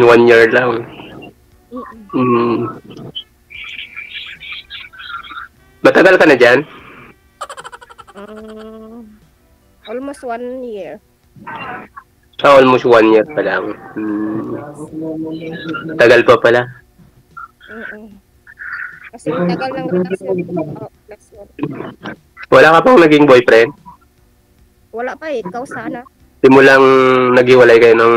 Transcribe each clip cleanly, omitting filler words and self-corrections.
1 year lang. Mm-mm. Matagal ka na dyan? Almost 1 year. Almost 1 year pa lang. Tagal pa pala. Kasi tagal ng relasyon ko. Plus 1. Wala ka pang naging boyfriend? Wala pa eh. Ikaw sana. Simulang naghiwalay kayo ng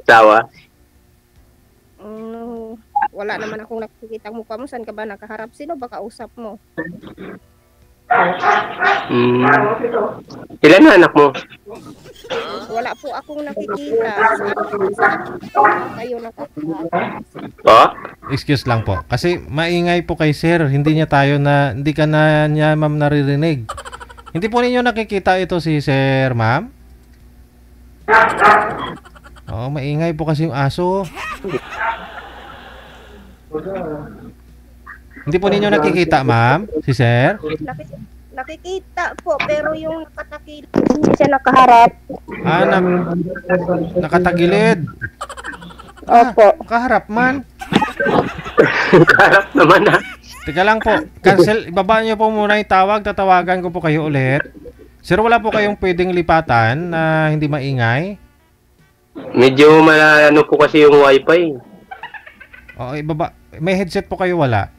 asawa? Wala naman akong nakikita mukha mo. Saan ka ba nakaharap? Sino ba kausap mo? Ilan na anak mo? Wala po akong nakikita. Saan kayo nakaharap? Oh? Excuse lang po. Kasi maingay po kay sir. Hindi ka na niya ma'am naririnig. Hindi po ninyo nakikita ito si sir ma'am? Oo, maingay po kasi yung aso. Hindi po ninyo nakikita ma'am si sir? Nakikita po, pero yung nakatakil, hindi siya nakaharap. Nakatagilid. Opo. Kaharap man. Kaharap naman ha. Teka lang po. Cancel. Ibaba niyo po muna yung tawag. Tatawagan ko po kayo ulit. Sir, wala po kayong pwedeng lipatan na hindi maingay? Medyo ano po kasi yung wifi. O, ibaba. May headset po kayo wala?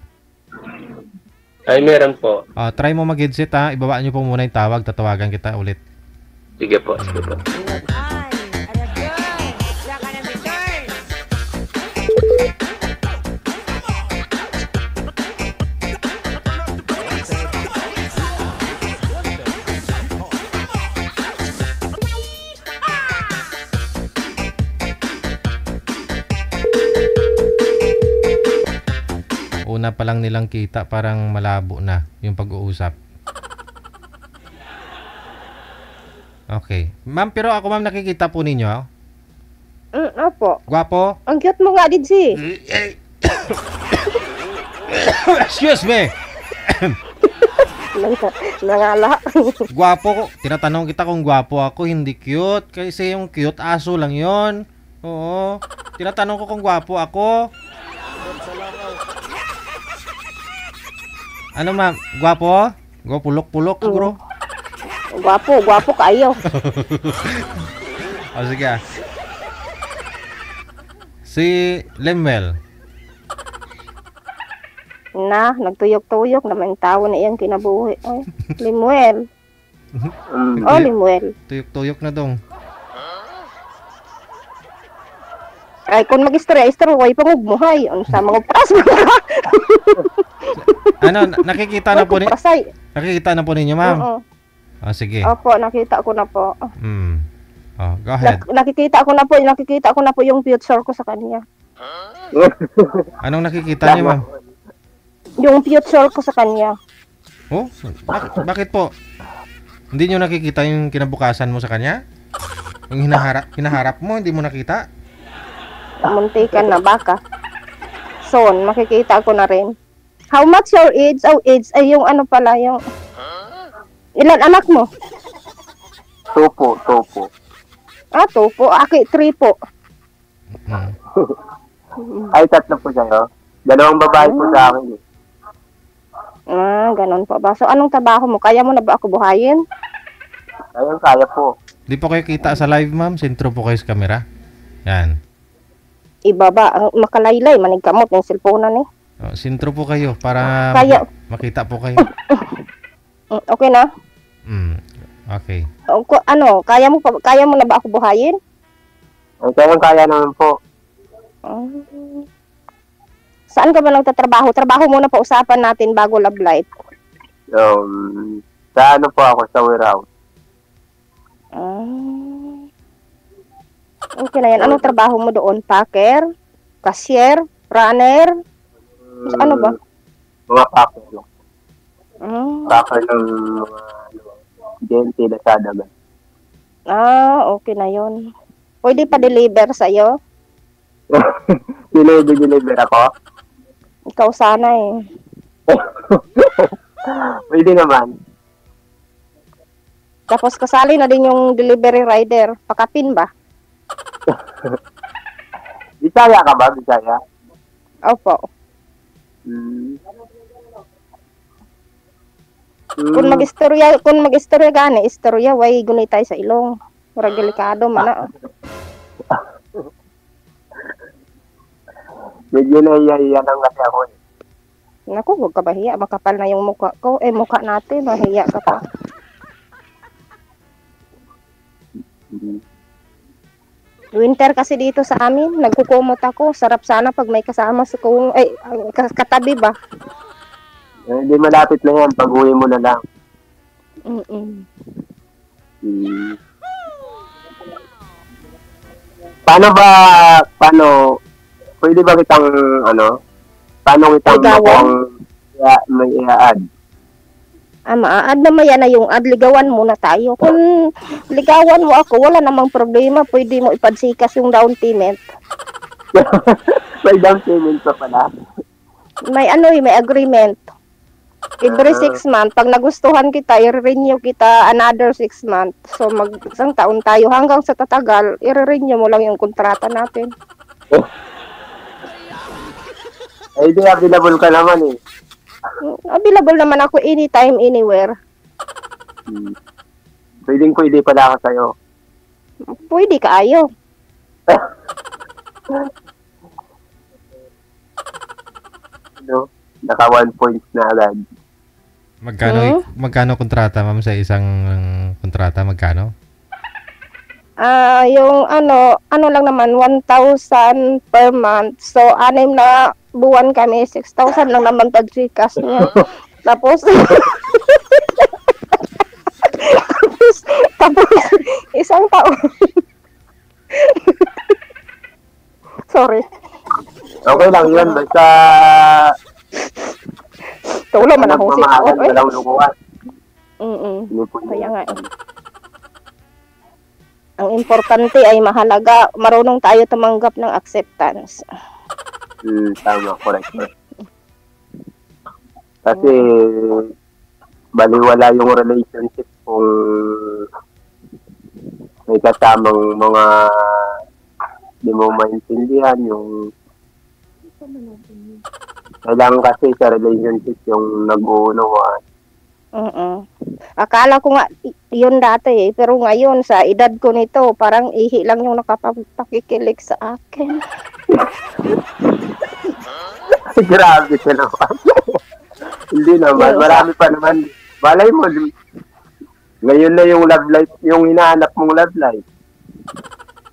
Ay, meron po. Try mo mag-headset ha. Ibaba niyo po muna yung tawag. Tatawagan kita ulit. Sige po, sige po. Una pa lang nilang kita, parang malabo na yung pag-uusap. Okay. Ma'am, pero ako ma'am nakikita po ninyo. Opo. Gwapo? Ang cute mo nga, Didsi. Excuse me! Nangala. Gwapo ko. Tinatanong kita kung gwapo ako, hindi cute. Kasi yung cute, aso lang yon. Oo. Tinatanong ko kung gwapo ako. Ano ma'am? Gwapo? Pulok-pulok bro. Gwapo kayo. O sige. Si Lemuel. Nagtuyok-tuyok naman tao na iyang kinabuhi. Ay, Limuel. Limuel. Tuyok-tuyok na dong. Ay, kung mag-istorya, way pangugmuhay. Ano sa mga pras mo ka? Ano, nakikita na po nakikita na po ninyo, ma'am? Oo. Sige. Opo, nakita ko na po. Go ahead. Nakikita ko na po yung future ko sa kanya. Anong nakikita niyo, ma'am? Yung future ko sa kanya. Oh? Bakit po? Hindi niyo nakikita yung kinabukasan mo sa kanya? Yung hinaharap mo, hindi mo nakita? Muntikan na baka. Son, makikita ko na rin. How much your age? Oh, age ay yung ano pala, yung... Ilan anak mo? 2 po. 2 po. Aki, 3 po. Ay, 3 po siya, no? 2 babae po sa akin. Ganun po ba? So, anong trabaho mo? Kaya mo na ba ako buhayin? Ayun, kaya po. Di po kayo kita sa live, ma'am? Sentro po kayo sa camera. Yan. Ibaba, ang makalaylay, manigkamot ng cellphone na ni. Sentro po kayo para makita po kayo. Okay na? Okay. Kaya mo na ba ako buhayin? Kaya naman po. Saan ka ba nagtatrabaho? Trabaho muna pa usapan natin bago love life. Sa ano po ako, sa warehouse. Okay na yan. Anong trabaho mo doon? Packer? Cashier? Runner? Ano ba? Mga packer lang. Packer ng mga Gente na sadagan. Okay na yon. Pwede pa deliver sa'yo? Deliver ako? Ikaw sana eh. Pwede naman. Tapos kasali na din yung delivery rider. Pakapin ba? Bisaya ka ba? Bisaya? Opo. Hmm. Kung mag-istorya gani, istorya way gunitay sa ilong. Murag delikado man na. Medyo nahiya lang kasi ako eh. Naku, huwag ka mahiya. Makapal na yung mukha ko. Mukha natin. Mahiya ka pa. Hmm. Winter kasi dito sa amin. Nagkukumot ako. Sarap sana pag may kasama sa katabi ba? Hindi malapit na yan. Pag-uwi mo na lang. Mm-mm. Hmm. Paano, pwede ba kitang, paano kitang Ligawan? may i-add? Maaad naman yan na yung ad. Ligawan muna tayo. Kung ligawan mo ako, wala namang problema. Pwede mo ipadsikas yung down payment. May down payment pa pala. May may agreement. Every 6 months, pag nagustuhan kita, i-renew kita another 6 months. So, isang taon tayo. Hanggang sa tatagal, i-renew mo lang yung kontrata natin. Ay, di available ka naman eh. Available naman ako anytime, anywhere. Hmm. Pwede pala ako sa'yo. Pwede ka ayo. Naka 1 point na agad. Magkano kontrata, ma'am, sa isang kontrata? Magkano? Yung ano lang naman, 1,000 per month. So, 6 na buwan kami, 6,000 lang naman pag-Gcash niya. Tapos, tapos, isang taon. Sorry. Okay lang yun. Basta Tulo man akong mamahalan, sito. walang lukuhan. Kaya nga eh. Ang importante ay mahalaga. Marunong tayo tumanggap ng acceptance. Tama, correct. Kasi baliwala yung relationship kung may kasamang mga di mo maintindihan yung kailangan kasi sa relationship yung nag-uunawaan. Akala ko nga yun dati eh. Pero ngayon sa edad ko nito, parang ihi lang yung nakapagpakikilig sa akin. Grabe ka naman. Hindi naman. Marami pa naman. Balay mo. Ngayon na yung love life, yung hinahanap mong love life.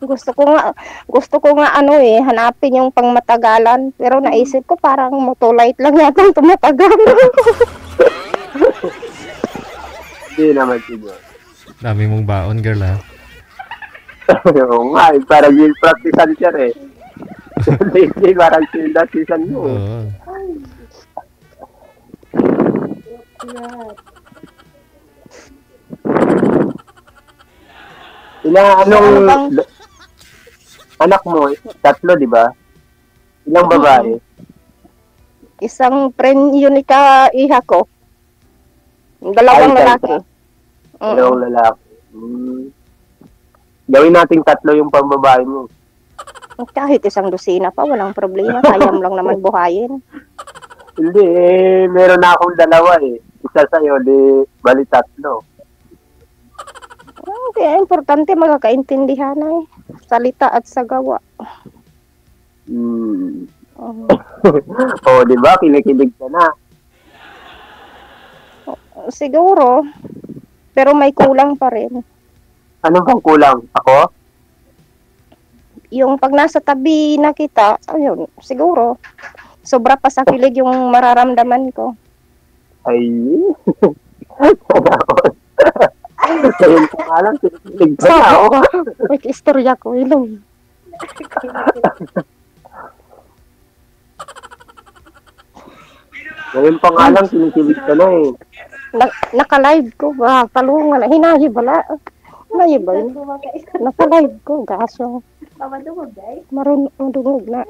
Gusto ko nga hanapin yung pangmatagalan. Pero naisip ko parang motolite lang yata yung tumatagal. Hindi naman siguro. Dami mong baon, girl, ha? Oo nga, parang yung practical siya eh. Lately, parang sinda season mo. Oo. Anak mo, 3, di ba? Ilang babae? Isang friend yun iha ko. 2 lalaki. Dalawang lalaki. Gawin nating 3 yung pambabae mo. Kahit isang dosina pa, walang problema. Kaya mo lang naman buhayin. Hindi, meron na akong 2 eh. Isa sa'yo, di bali 3. Kaya importante magkakaintindihan eh. Salita at sa gawa. Di ba? Kinikilig ka na. Siguro. Pero may kulang pa rin. Ano bang kulang? Ako? Yung pag nasa tabi na kita, ayun, siguro. Sobra pa sa kilig yung mararamdaman ko. Ay. Ngayon ko nga lang, kinikilig ka na. May istorya ko, ilong. Ngayon pa nga lang, kinikilig ka na eh. Naka-live ko ba? Palungan na. Hinahi bala. Hinahi ba yun? Naka-live ko. Gaso. Marunong dungog na.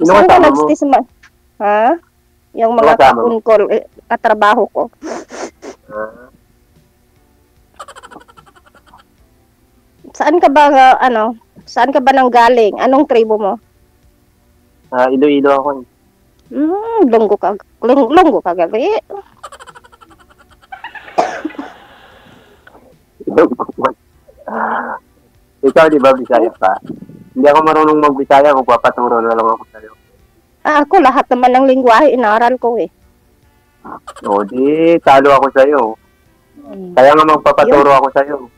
Saan ka nagstisman? Ha? Yung mga kapunkol at trabaho ko. Saan ka ba, saan ka ba nanggaling? Anong tribo mo? Iloilo ako eh. Lunggo ka gabi. Ikaw, di ba, Bisaya ka? Hindi ako marunong mag-Bisaya, magpapaturo na lang ako sa'yo. Ako lahat naman ng lingwahe inaaral ko eh. O, di, talo ako sa'yo. Kaya nga magpapaturo ako sa'yo.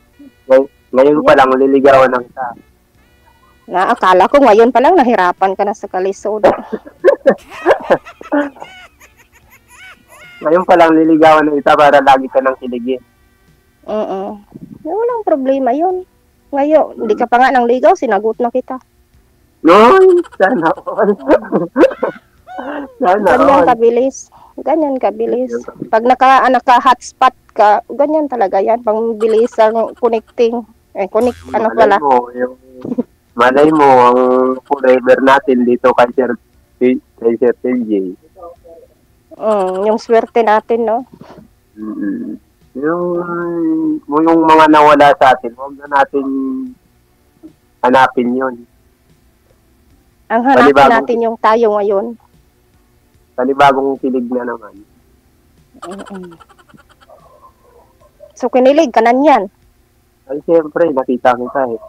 Ngayon pa lang, liligawan ng kita. Akala ko ngayon pa lang nahirapan ka na sa kalisod. Ngayon pa lang, liligawan ng kita para lagi ka nang kiligin. Walang problema yun. Ngayon, hindi ka pa nga nang ligaw, sinagot na kita. No, sana all. Sana Ganyan all. kabilis. Ganyan kabilis. Pag naka-hotspot ka, ganyan talaga yan. Pangbilis ang connecting. Malay mo, ang forever natin dito kay Sir TJ. Yung swerte natin, no? Yung mga nawala sa atin, huwag na natin hanapin yun. Ang hanapin natin yung tayo ngayon. Panibagong kilig na naman. So, kinilig ka na niyan. Ay, siyempre, nakita kita eh.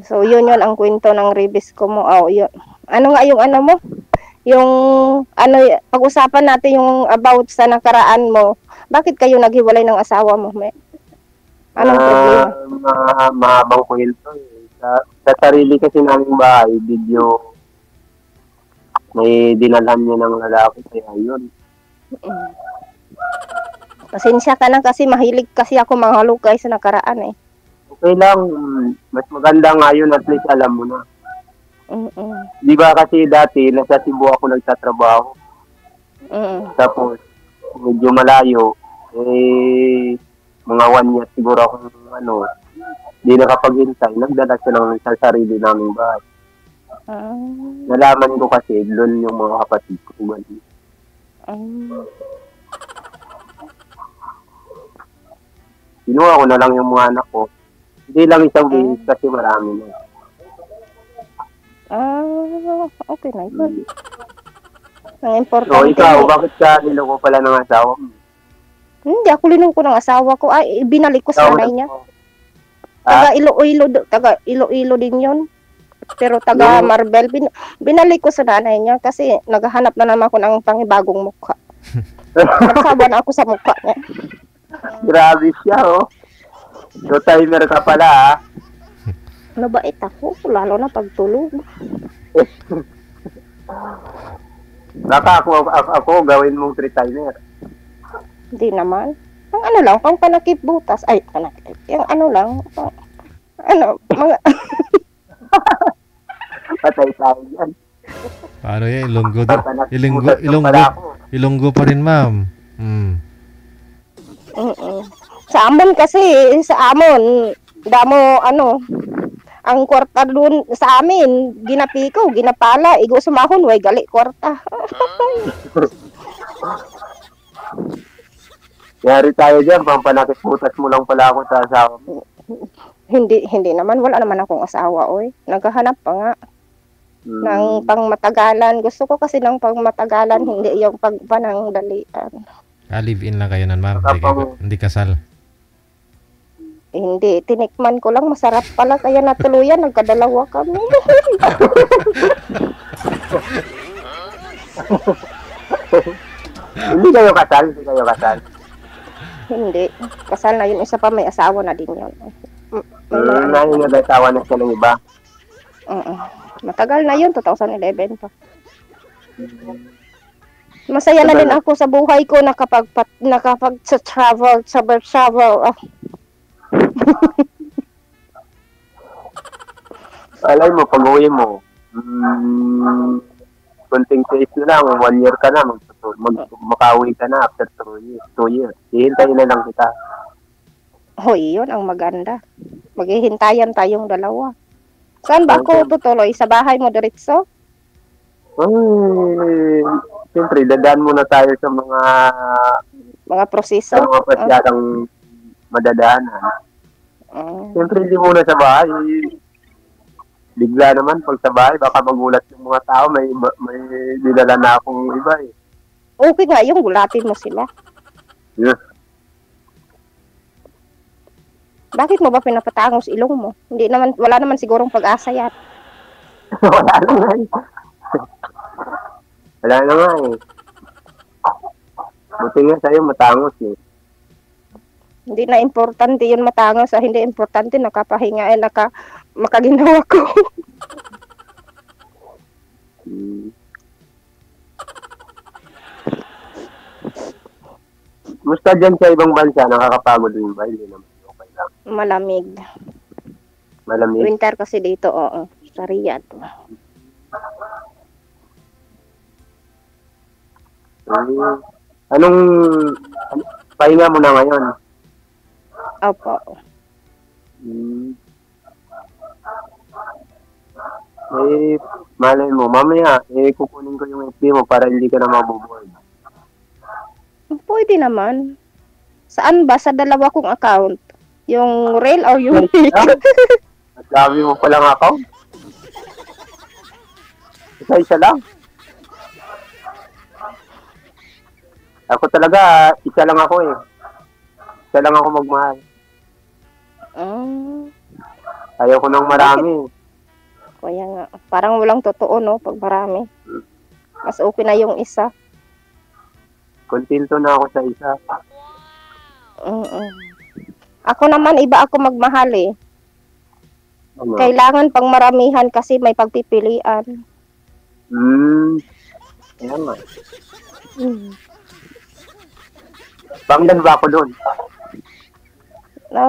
So, yun ang kwento ng Ribisco mo. Yun. Ano nga yung ano mo? Yung, pag-usapan natin yung about sa nakaraan mo. Bakit kayo naghiwalay ng asawa mo, me? Anong problema? Mahabang kwento eh. Sa sarili kasi naming bahay, video, may dinalhan niya ng lalaki, kaya yun. Pasensya ka na kasi mahilig kasi ako manghalukay sa nakaraan eh. Okay lang, mas maganda nga yun, at least alam mo na. Di ba kasi dati, nasa Cebu ako nagtatrabaho. Tapos, medyo malayo, mga 1 year siguro akong di nakapaghintay, nagdala siya ng sa sarili naming bahay. Nalaman ko kasi, doon yung mga kapatid ko. Kinuha ko na lang yung mga anak ko. Hindi lang isang beses kasi marami na. Okay na yun. Ang importante. So, ikaw, bakit ka niloko pala ng asawa mo? Hindi, ako linoko ng asawa ko. Ay, binalik ko sa nanay niya. Taga Iloilo din yun. Pero taga Marbel, binalik ko sa nanay niya kasi naghahanap na naman ako ng pangibagong mukha. Nagsawa na ako sa mukha niya. Grabe siya, oh. So, timer ka pala, ha? Nabait ako, lalo na pagtulog. Baka ako gawin mong 3 timer. Hindi naman. Ang ano lang, pang panakip butas. Ay, panakip. Yung ano lang, mga... Patay tayo yan. Paano yan? Ilonggo pa rin, ma'am. Sa amon kasi, damo, ang kwarta dun sa amin, ginapiko, ginapala, igo sumahon, way gali kwarta. Yari tayo dyan, pampanakit butas mo lang pala ako sa asawa mo. Hindi naman, wala naman akong asawa, oy. Naghahanap pa nga. Ng pangmatagalan. Gusto ko kasi ng pangmatagalan, hindi yung pagpanangdalian. Live-in lang kayo nan, ma'am. Hindi kasal. Hindi, tinikman ko lang, masarap pala, kaya natuluyan, nagkadalawa kami. Hindi kayo kasal? Hindi, kasal na yun, isa pa may asawa na din yun. Nag-asawa na siya ng iba? Matagal na yun, 2011 pa. Masaya na din ako sa buhay ko nakapag-travel. Alay mo, pag-uwi mo, konting days na lang, 1 year ka na, makauwi ka na after 2 years. Hihintayin na lang kita. Hoy, yun ang maganda. Maghihintayan tayong dalawa. Saan ba ako tutuloy? Sa bahay mo diretso? Siyempre, dadaan muna tayo sa mga proseso. pasyadang madadaanan. Siyempre, hindi muna sa bahay. Bigla naman pag sa bahay, baka magulat yung mga tao, may dinala na akong iba eh. Okay nga yung gulatin mo sila. Yeah. Bakit mo ba pinapatangos ilong mo? Hindi naman, wala naman sigurong pag-asa yan. Wala na nga eh. Wala na nga eh. Buti nga sa'yo matangos eh. Hindi na importante yun matangos. Hindi importante nakapahinga makaginawa ko. Musta dyan sa ibang bansa? Nakakapagod din ba? Hindi naman. Okay lang. Malamig. Malamig? Winter kasi dito, oo. Sa Riyadh. Anong pahinga mo na ngayon? Opo. Malay mo, mamaya, kukunin ko yung FB mo para hindi ka na mabuboard. Pwede naman. Saan ba? Sa dalawa kong account? Yung real or yung fake? At dami mo palang account? Isa lang. Ako talaga, isa lang ako eh. Isa lang ako magmahal. Ayaw ko ng marami. Kaya nga, parang walang totoo, no? Pag marami. Mas okay na yung isa. Kontento na ako sa isa. Ako naman, iba ako magmahal eh. Ano? Kailangan pang maramihan kasi may pagpipilian. Ayan nga. Panglan ba ako doon?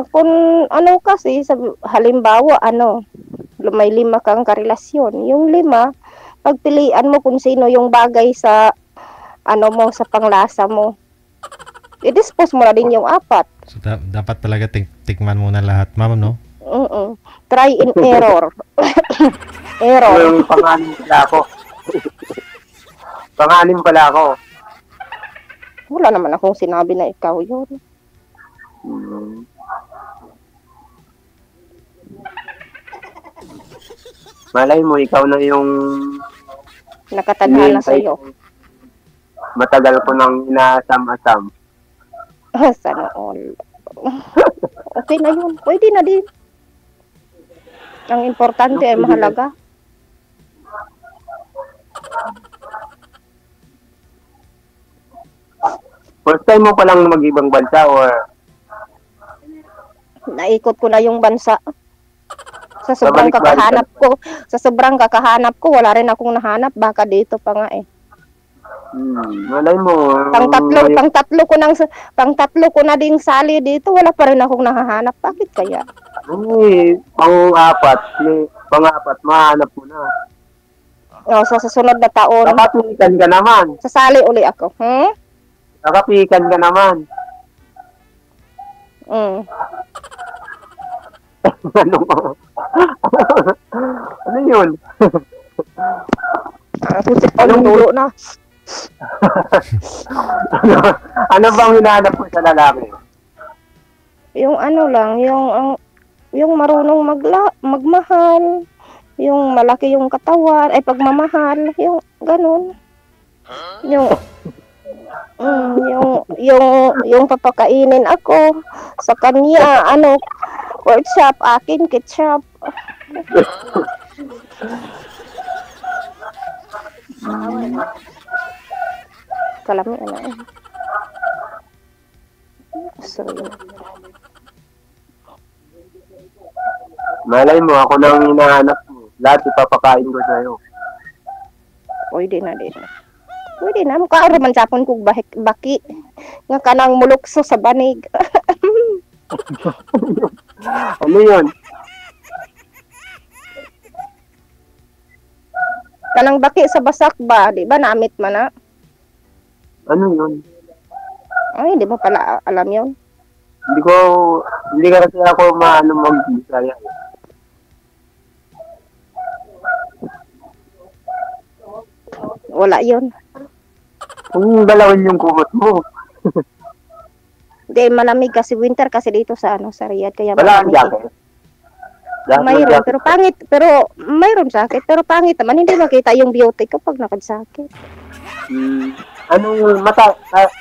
Kung ano kasi, halimbawa, may 5 kang karelasyon. Yung 5, pagpilian mo kung sino yung bagay sa sa panglasa mo. I-dispose mo na din yung 4. So, dapat talaga tikman muna lahat, ma'am, no? Try and error. Error. Yung pangalim pala ako. Pangalim pala ako. Wala naman akong sinabi na ikaw yun. Malay mo, ikaw na yung nakatadhana sa'yo. Matagal ko nang inaasam-asam. Sana all. Okay na yun. Pwede na din. Ang importante ay mahalaga. First time mo palang mag-ibang bansa or? Naikot ko na yung bansa. Sa sobrang kakahanap ko, wala rin akong nahanap. Baka dito pa nga eh. Malay mo. Pang-tatlo ko na ding sali dito, wala pa rin akong nahahanap. Bakit kaya? Pang-apat, mahanap mo na. Sa susunod na taon. Nakapikan ka naman. Sasali uli ako. Nakapikan ka naman. Ano yun? Pusip pa yung dulo na. Ano bang hinahanap mo sa lalaki? Yung yung marunong magmahal, yung malaki yung katawan, ay pagmamahal, yung ganun. Yung papakainin ako sa kanya, pork chop, akin ketchup. Kalami Malay mo, ako nang hinahanap mo. Lahat ipapakain ko sa'yo. Pwede na din. Pwede na. Mukha man sapon kong baki. Nga kanang mulukso sa banig. Ano yun? Kanang baki sa basak ba? Di ba namit man na? Ano yun? Ay, di mo pala alam yun. Hindi ka kasi ako mag-Bisaya. Wala yun. Kung dalawin yung kumot mo. Hindi, malamig kasi winter kasi dito sa sa Riyadh. Kaya Wala ang malamig. jacket. Mayroon, pero pangit. Pero mayroon jacket, pero pangit naman. Hindi makita yung beauty ko pag nakajacket.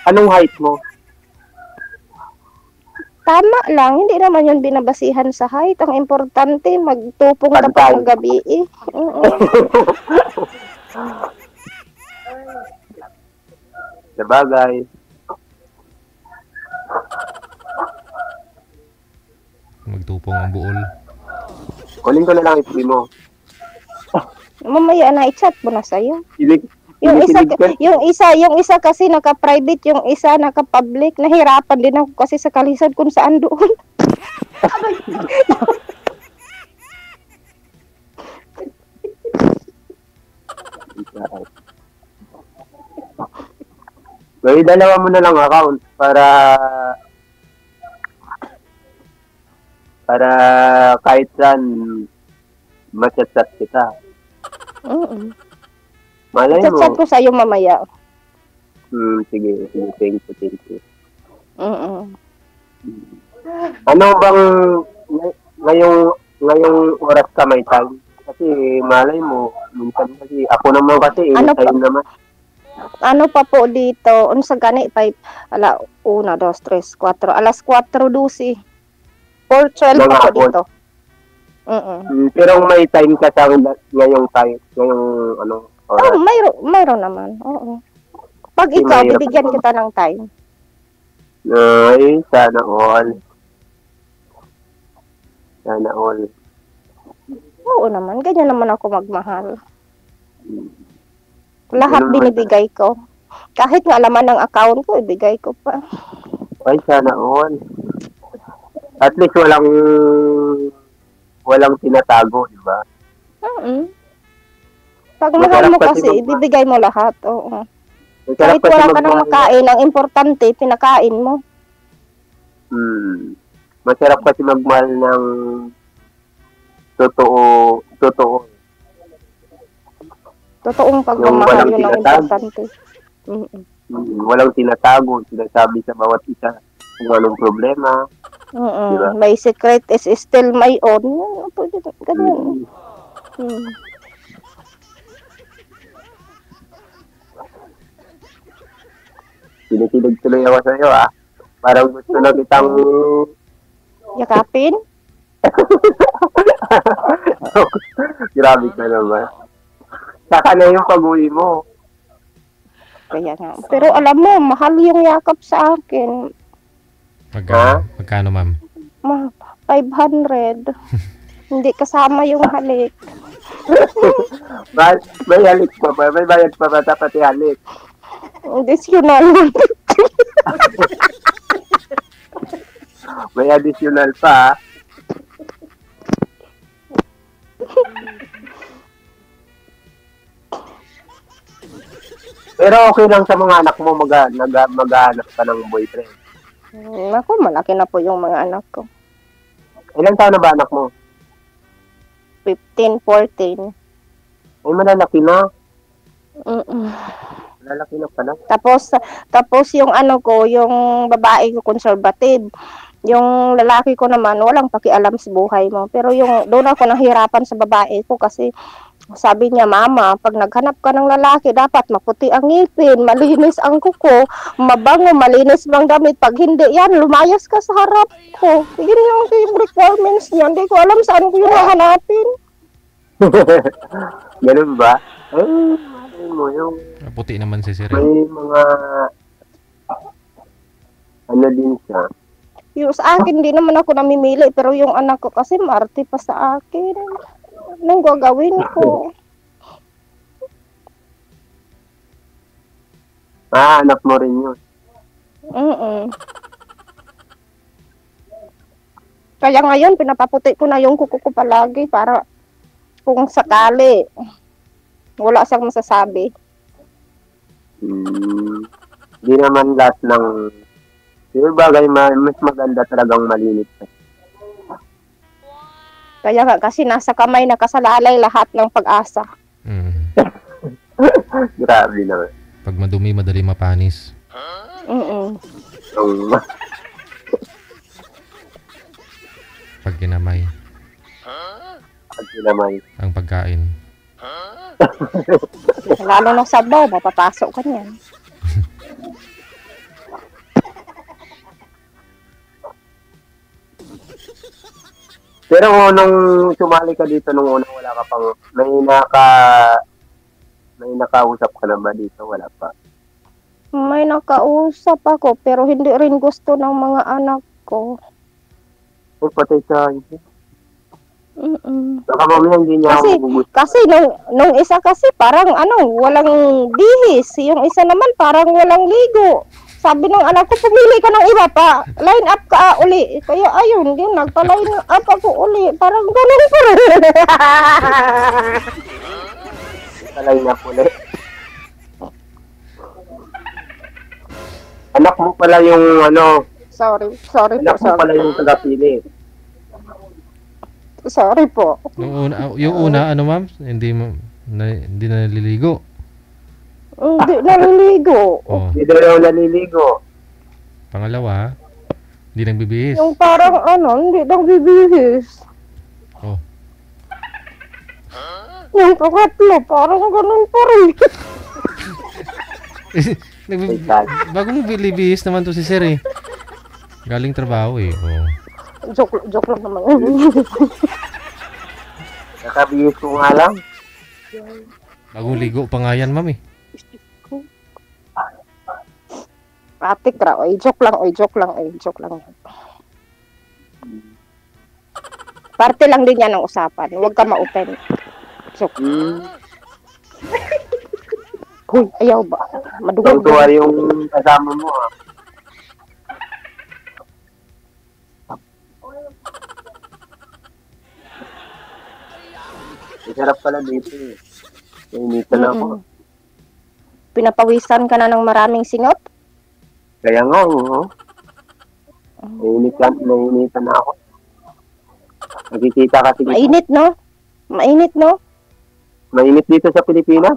Anong height mo? Tama lang, hindi naman yun binabasihan sa height. Ang importante, magtupong ka Pantay. pag gabi eh. Sabagay. Magtupong ang buol. Kunin ko na lang FB mo. Mamaya na i-chat mo na sa'yo. Yung Kinikilig isa kasi naka-private, yung isa naka-public. Nahirapan din ako kasi sa kalisod kung saan doon. Gawin, dalawa mo na lang account para kahit saan ma-chat kita. Malay mo. Chat ko sa'yo mamaya. Sige. Thank you. Mm-mm. Ano bang ngayong oras ka may time? Kasi malay mo, minsan kasi ako naman kasi anytime naman. Ano pa po dito? Unsa gani 5 ala 1 2 3 4 alas 4:12. 4:12 pa po dito. Pero may time ka sa ngayong oras. Oh, mayroon naman. Oo. Pag ikaw, bibigyan kita ng time. Ay, sana all. Oo naman, ganyan naman ako magmahal. Lahat binibigay ko. Kahit nga laman ng account ko, ibigay ko pa. Ay, sana all. At least walang tinatago, di ba? Pag mahal mo kasi, ibibigay mo lahat. Oo. Kahit wala ka nang makain, ang importante, pinakain mo. Masarap kasi magmahal ng totoo. Totoong pagmamahal, yun ang importante. Walang tinatago, sinasabi sa bawat isa kung anong problema. Diba? My secret is still my own. Ganyan. Kinikilig tuloy ako sa iyo, Parang gusto na kitang yakapin? Grabe ka naman. Saka na yung pag-uwi mo. Kaya nga. Pero alam mo, mahal yung yakap sa akin. Magkano, ma'am? 500. Hindi kasama yung halik. May halik pa ba? May bayad pa ba dapat halik? Additional. May additional pa. Pero okay lang sa mga anak mo mag-anak ka ng boyfriend. Ako, malaki na po yung mga anak ko. Ilang taon na ba anak mo? 15, 14. Ay, malalaki na. Malalaki na pala. Tapos yung yung babae ko conservative. Yung lalaki ko naman, walang pakialam sa buhay mo. Pero doon ako nahirapan sa babae ko kasi sabi niya, mama, pag naghanap ka ng lalaki, dapat maputi ang ngipin, malinis ang kuko, mabango, malinis bang damit. Pag hindi yan, lumayas ka sa harap ko. Yun yung requirements niya. Hindi ko alam saan ko yun hahanapin. Ganun ba? Mo yung Puti naman si Sir. may mga din siya. Yung sa akin, hindi naman ako namimili, pero yung anak ko kasi maarte pa sa akin. Anong gagawin ko? Anak mo rin yun. Kaya ngayon, pinapaputi ko na yung kuko ko palagi para kung sakali wala siyang masasabi. Di naman lahat ng yung bagay mas maganda talagang malinis. Kaya nga, kasi nasa kamay nakasalalay lahat ng pag-asa. Grabe naman. Pag madumi, madali mapanis. pag kinamay Pag sinamay. ang pagkain. Lalo na sabaw, mapapasok ka niyan. Pero nung sumali ka dito nung una, wala ka pang, may nakausap ka na ba dito? Wala pa. May nakausap ako, pero hindi rin gusto ng mga anak ko. Ay, patay sa ito. Baka mamaya hindi niya Kasi, ako gusto. kasi nung isa kasi parang walang bihis. Yung isa naman parang walang ligo. Sabi ng anak ko, pumili ka ng iba pa. Line up ka uli. Kaya ayun, din nagpa-line up ako uli. Parang ganun pa rin. Talay na po ulit. Anak mo pala yung Sorry anak mo pala yung tagapili. Sorry po. Yung una, ma'am? Hindi na naliligo. Hindi naliligo. Oh. Hindi daw naliligo. Pangalawa, hindi nagbibihis. Yung parang hindi nang bibihis. Oh. Yung pangatlo, parang ganun pa rin. Bagong bilibihis naman to si Sir eh. Galing trabaho eh. Oh. Joke lang naman. Nakabihis ko nga lang. Bagong ligo pa nga yan, ma'am eh. Ate Kra, joke lang. Parte lang din yan ng usapan. Huwag ka ma-open. Joke. Huy, ayaw ba? Madugog Tuwa yung kasama mo ah. Sarap pala dito eh. Nainitan ako. Pinapawisan ka na ng maraming singot? Kaya nga, nainitan na ako. Nakikita kasi dito. Mainit, no? Mainit dito sa Pilipinas.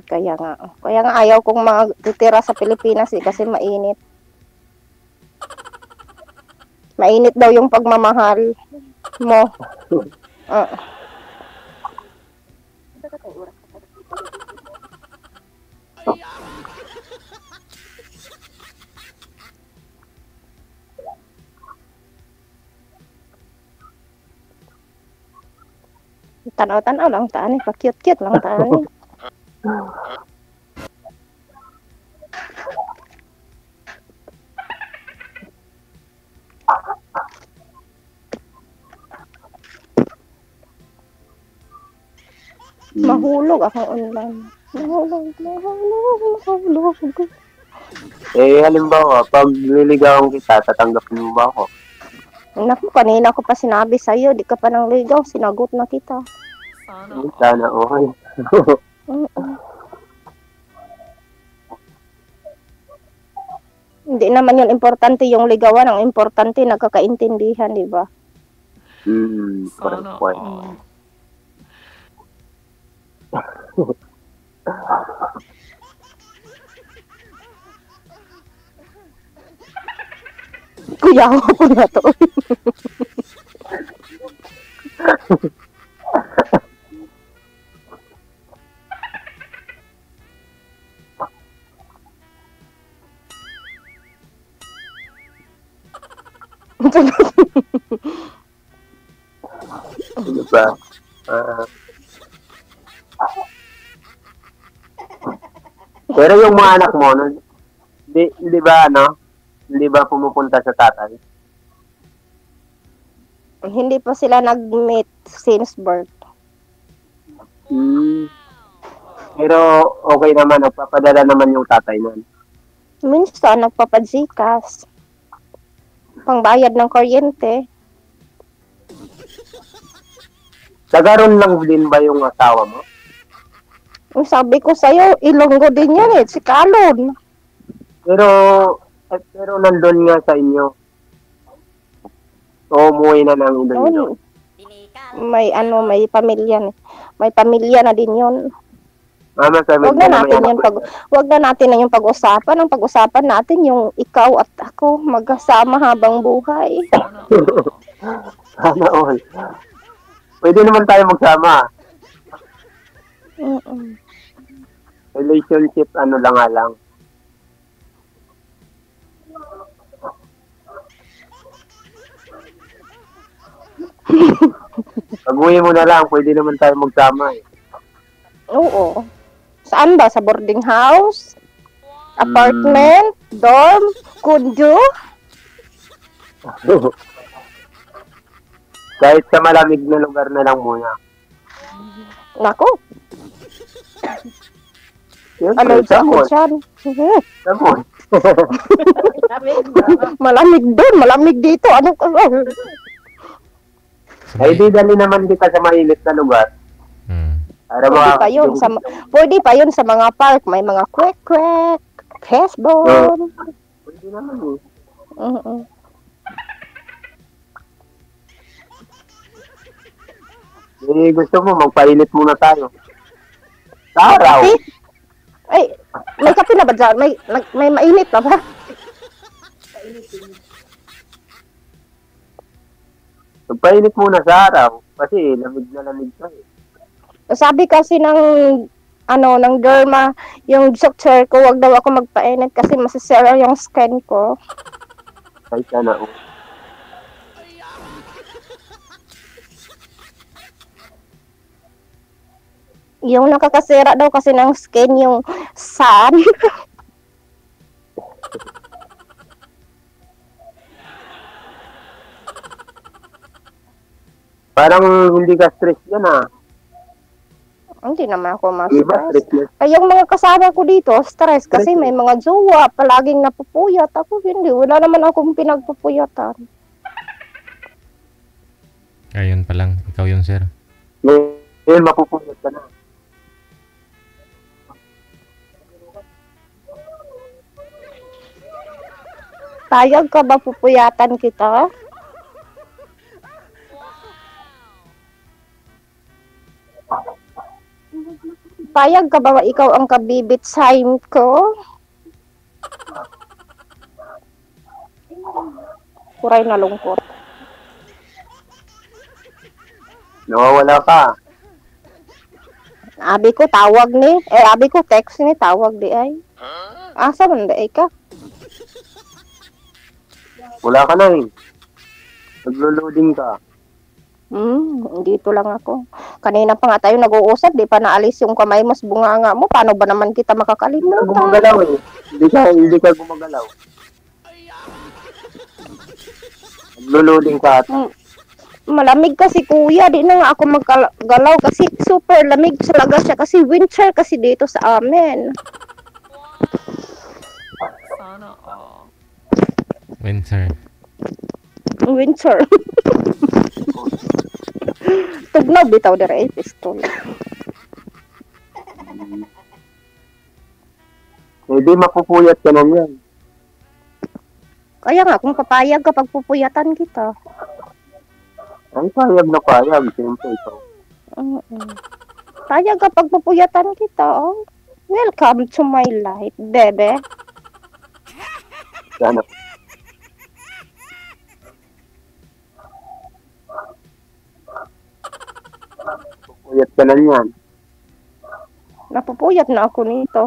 Kaya nga ayaw kong magtitira sa Pilipinas kasi mainit. Mainit daw yung pagmamahal mo. Tanaw-tanaw lang taan eh. Pa-cute-cute lang taan eh. Mahulog akong online. Mahulog. Eh, halimbawa, pag liligawan kita, tatanggapin mo ba ako? Naku, kanina ko pa sinabi sa'yo, di ka pa nang ligaw, sinagot na kita. Sana, okay. Hindi naman yun importante yung ligawan, ang importante nagkakaintindihan, di ba? Correct point. Kuya ko na to. Ano ba? Pero yung mga anak mo, hindi ba pumupunta sa tatay? Hindi pa sila nag-meet since birth. Pero okay naman, nagpapadala naman yung tatay nun. Minsan, nagpapadzikas. Pangbayad ng kuryente. Tagaroon lang din ba yung asawa mo? Ang sabi ko sa'yo, Ilonggo din yan eh, si Kalon. Pero nandun nga sa inyo. O umuwi na ng Indonesia. May pamilya. May pamilya na din yun. Mama, sabi Wag na natin yung wag na natin na yung pag-usapan. Ang pag-usapan natin yung ikaw at ako magkasama habang buhay. Sana all. Pwede naman tayo magsama. Relationship, ano lang nga lang. Pag-uwi mo na lang, pwede naman tayo magsama eh. Oo. Saan ba? Sa boarding house? Apartment? Dorm? Kundo? Kahit sa malamig na lugar na lang muna. Nako. Siyempre, Ako samon. dyan. Samon. Malamig doon. Malamig dito. Ano ka ba? Ay, di dali naman kita sa mainit na lugar. Para Pwede pa yun sa mga park. May mga kwek-kwek, baseball. Pwede naman eh. Gusto mo, magpainit muna tayo. Sa araw. Ay, may kape na ba dyan? May mainit na ba? Magpainit muna sa araw. Kasi lamig na lamig ka eh. Sabi kasi ng derma, yung doctor ko, wag daw ako magpainit kasi masisira yung skin ko. Ay, sana o. Yung nakakasira daw kasi ng skin, yung sun. Parang hindi ka stress yan ah. Hindi naman ako Diba, ma-stress. stress? Ay, yung mga kasama ko dito, stress kasi may mga jowa, palaging napupuyat. Ako hindi, wala naman akong pinagpupuyatan. Ayun pa lang. Ikaw yun, sir. Ngayon, mapupuyat ka na. Payag ka ba pupuyatan kita? Payag ka ba ikaw ang kabibit sign ko? Kuray na lungkot. Nawawala ka. Abi ko tawag ni, abi ko text ni tawag di ay. Asa man di ay ka? Wala ka na eh. Naglo-loading ka. Dito lang ako. Kanina pa nga tayo nag-uusap, di pa naalis yung kamay mo sa bunganga mo. Paano ba naman kita makakalimutan? Gumagalaw eh. Hindi ka gumagalaw. Naglo-loading ka. Malamig kasi kuya, di na nga ako maggalaw kasi super lamig talaga siya kasi winter kasi dito sa amin. Sana all. Winter. Winter. Tugnaw bitaw dere ay pistol. Hindi mapupuyat ka na yan. Kaya nga kung papayag kapag pupuyatan kita. Ay, payag na payag. Siyempre ito. Payag kapag pupuyatan kita. Oh. Welcome to my life, bebe. Sana. Pupuyat ka na yan. Napupuyat na ako nito.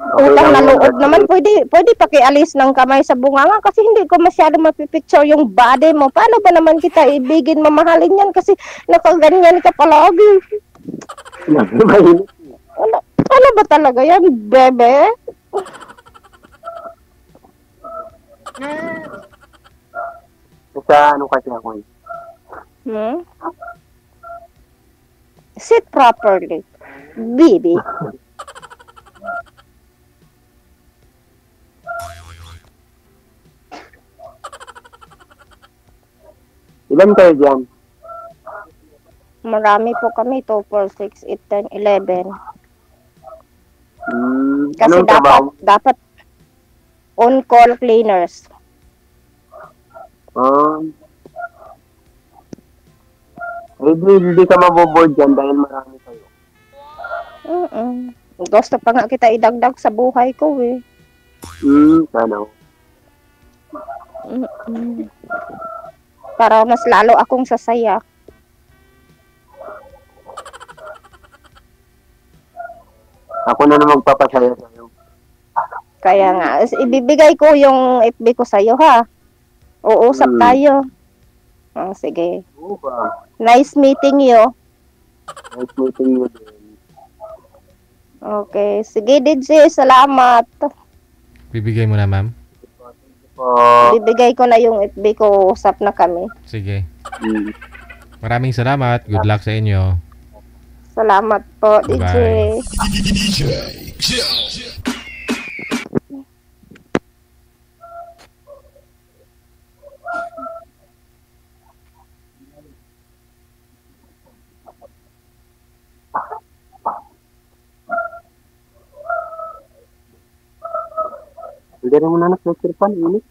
Okay Utang na lang loob yan. naman, pwede pakialis ng kamay sa bunganga kasi hindi ko masyado mapipicture yung body mo. Paano ba naman kita ibigin, mamahalin yan kasi nakaganyan ka palagi. Mainit. Ano ba talaga yan, bebe? Sa ano kasi ako eh. Sit properly, baby. Ilan kayo dyan? Marami po kami, 2, 4, 6, 8, 10, 11. Kasi Anong trabaho? dapat on-call cleaners. Hindi ka maboboard dyan dahil marami kayo. Gusto pa nga kita idagdag sa buhay ko eh. Sana. Para mas lalo akong sasaya. Ako na naman magpapasaya sa'yo. Kaya nga, ibibigay ko yung FB ko sa'yo ha. Uusap tayo. Sige. Oo ba? Nice meeting you. Nice meeting you din. Okay. Sige, DJ. Salamat. Bibigay mo na, ma'am? Bibigay ko na yung FB ko. Usap na kami. Sige. Maraming salamat. Good luck sa inyo. Salamat po, DJ. Bye-bye. Hindi rin mo na nag-sirpan, init.